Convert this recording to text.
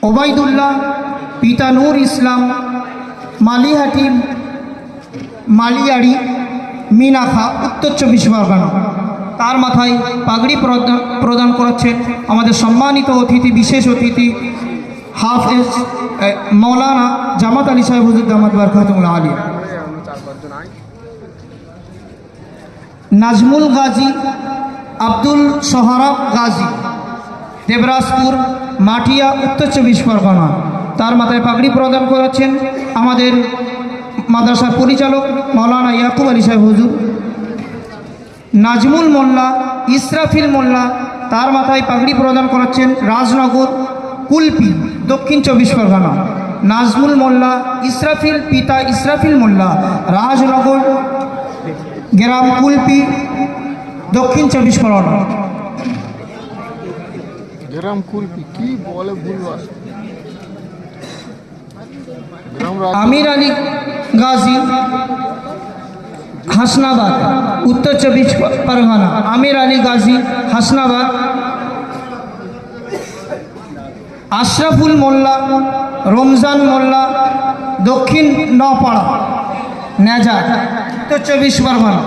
ওবায়দুল্লাহ পিতা নূর ইসলাম মালিহাটি মালিয়াড়ি মিনাখা উত্তর 24 পরগনা। তার মাথায় পাগড়ি প্রদান করাচ্ছেন আমাদের সম্মানিত অতিথি, বিশেষ অতিথি হাফেজ মৌলানা জামাত আলী সাহেব হুজুর দামাত বরকাতুল্লাহ আলিয়া। নাজমুল গাজী আব্দুল সোহরাব গাজী দেবরাজপুর মাটিয়া উত্তর 24 পরগনা। তার মাথায় পাগড়ি প্রদান করাচ্ছেন আমাদের মাদ্রাসার পরিচালক মৌলানা ইয়াকুব আলী সাহেব হুজুর। নাজমুল মোল্লা ইসরাফিল মোল্লা, তার মাথায় পাগড়ি প্রদান করাচ্ছেন রাজনগর কুলপি দক্ষিণ 24 পরগনা। নাজমুল মোল্লা ইসরাফিল পিতা ইসরাফিল মোল্লা, রাজনগর গ্রাম কুলপি দক্ষিণ 24 পরগনা। গ্রাম কুলপি কি বলে ভুলবার। আমির আলী গাজী হাসনাবাদ উত্তর 24 পরগনা। আমির আলী গাজী হাসনাবাদ। আশরাফুল মোল্লা রমজান মোল্লা দক্ষিণ নপাড়া নেজা উত্তর 24 পরগনা।